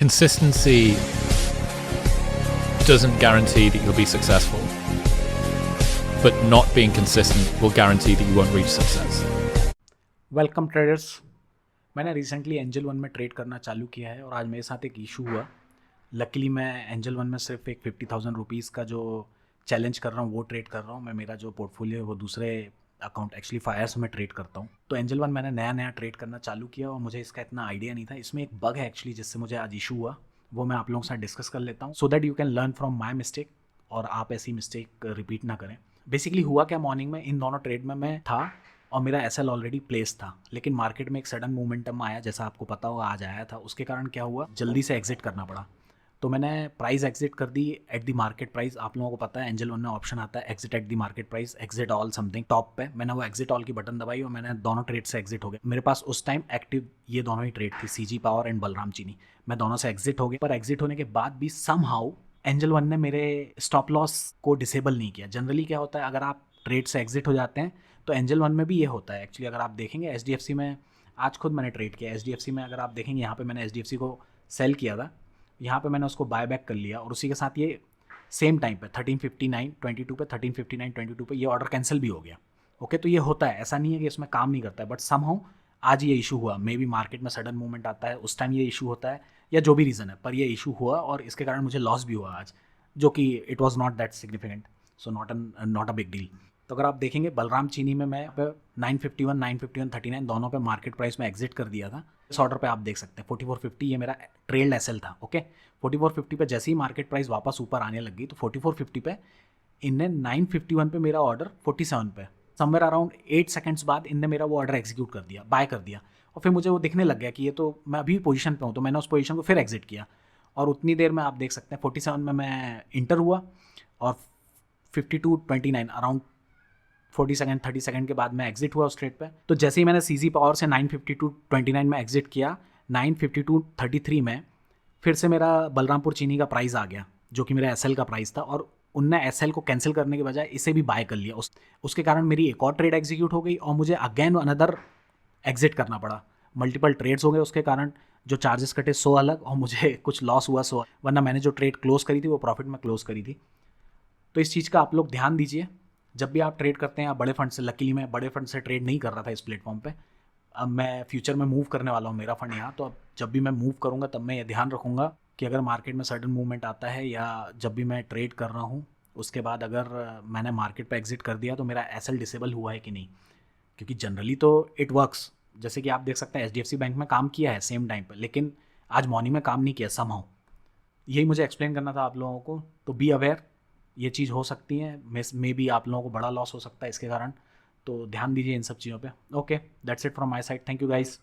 consistency doesn't guarantee that you'll be successful, but not being consistent will guarantee that you won't reach success. Welcome traders. मैंने recently angel one में trade करना चालू किया है और आज मेरे साथ एक इशू हुआ। लकीली मैं एंजल वन में सिर्फ एक 50,000 रुपीज़ का जो चैलेंज कर रहा हूँ वो ट्रेड कर रहा हूँ। मैं मेरा जो पोर्टफोलियो है वो दूसरे अकाउंट एक्चुअली फायर्स में ट्रेड करता हूँ। तो एंजल वन मैंने नया ट्रेड करना चालू किया और मुझे इसका इतना आइडिया नहीं था। इसमें एक बग है एक्चुअली जिससे मुझे आज इशू हुआ, वो मैं आप लोगों के साथ डिस्कस कर लेता हूँ so that you can learn from my mistake और आप ऐसी मिस्टेक रिपीट ना करें। बेसिकली हुआ क्या, मॉर्निंग में इन दोनों ट्रेड में मैं था और मेरा एसएल ऑलरेडी प्लेस था, लेकिन मार्केट में एक सडन मोमेंटम आया, जैसा आपको पता होगा आज आया था। उसके कारण क्या हुआ, जल्दी से एग्जिट करना पड़ा। तो मैंने प्राइस एग्जिट कर दी एट द मार्केट प्राइस। आप लोगों को पता है एंजल वन में ऑप्शन आता है exit at the market price, exit all something top पे। मैंने वो एग्जिट ऑल की बटन दबाई और मैंने दोनों ट्रेड से एग्जिट हो गया। मेरे पास उस टाइम एक्टिव ये दोनों ही ट्रेड थी, सीजी पावर एंड बलराम चीनी। मैं दोनों से एग्जिट हो गया, पर एग्जिट होने के बाद भी समहाउ एंजल वन ने मेरे स्टॉप लॉस को डिसेबल नहीं किया। जनरली क्या होता है, अगर आप ट्रेड से एग्जिट हो जाते हैं तो एंजल वन में भी ये होता है। एक्चुअली अगर आप देखेंगे एचडीएफसी में, आज खुद मैंने ट्रेड किया एचडीएफसी में, अगर आप देखेंगे यहाँ पे मैंने एचडीएफसी को सेल किया था, यहाँ पे मैंने उसको बाय बैक कर लिया और उसी के साथ ये सेम टाइम पे 1359.22 पे 1359.22 पे ये ऑर्डर कैंसिल भी हो गया। ओके, तो ये होता है, ऐसा नहीं है कि इसमें काम नहीं करता है, बट समहाउ आज ये इशू हुआ। मे बी मार्केट में सडन मूवमेंट आता है, उस टाइम ये इशू होता है या जो भी रीज़न है, पर ये इशू हुआ और इसके कारण मुझे लॉस भी हुआ आज, जो कि it was not that significant, so not a big deal. तो अगर आप देखेंगे बलराम चीनी में मैं 951, 951, 39 दोनों पे मार्केट प्राइस में एग्जिट कर दिया था। इस ऑर्डर पे आप देख सकते हैं 4450 ये मेरा ट्रेल्ड एसएल था। ओके, 4450 पे जैसे ही मार्केट प्राइस वापस ऊपर आने लगी तो 4450 पे इनने 951 पे मेरा ऑर्डर 47 पे समवेयर अराउंड 8 सेकंड्स बाद इनने मेरा वो ऑर्डर एग्जीक्यूट कर दिया, बाय कर दिया। और फिर मुझे वो दिखने लग गया कि ये तो मैं अभी पोजीशन पे हूँ, तो मैंने उस पोजीशन को फिर एग्जिट किया और उतनी देर में आप देख सकते हैं 47 में मैं इंटर हुआ और 5229 अराउंड 40 सेकंड 30 सेकंड के बाद मैं एग्जिट हुआ उस ट्रेड पे। तो जैसे ही मैंने सीजी पावर से 952.29 में एग्जिट किया, 952.33 में फिर से मेरा बलरामपुर चीनी का प्राइस आ गया जो कि मेरा एसएल का प्राइस था, और उनने एसएल को कैंसिल करने के बजाय इसे भी बाय कर लिया। उसके कारण मेरी एक और ट्रेड एग्जीक्यूट हो गई और मुझे अगेन अनदर एग्जिट करना पड़ा। मल्टीपल ट्रेड्स हो गए उसके कारण, जो चार्जेस कटे 100 अलग और मुझे कुछ लॉस हुआ 100, वरना मैंने जो ट्रेड क्लोज करी थी वो प्रॉफिट में क्लोज करी थी। तो इस चीज़ का आप लोग ध्यान दीजिए जब भी आप ट्रेड करते हैं। आप बड़े फंड से, लकीली मैं बड़े फंड से ट्रेड नहीं कर रहा था इस प्लेटफॉर्म पे। अब मैं फ्यूचर में मूव करने वाला हूँ मेरा फंड यहाँ, तो अब जब भी मैं मूव करूँगा तब मैं ये ध्यान रखूँगा कि अगर मार्केट में सडन मूवमेंट आता है या जब भी मैं ट्रेड कर रहा हूँ उसके बाद अगर मैंने मार्केट पे एग्जिट कर दिया तो मेरा एसएल डिसेबल हुआ है कि नहीं, क्योंकि जनरली तो इट वर्क्स। जैसे कि आप देख सकते हैं एचडीएफसी बैंक में काम किया है सेम टाइम पर, लेकिन आज मॉर्निंग में काम नहीं किया समहाउ। यही मुझे एक्सप्लेन करना था आप लोगों को। तो बी अवेयर, ये चीज़ हो सकती है, मे बी आप लोगों को बड़ा लॉस हो सकता है इसके कारण, तो ध्यान दीजिए इन सब चीज़ों पे। Okay, that's it from my side, thank you guys.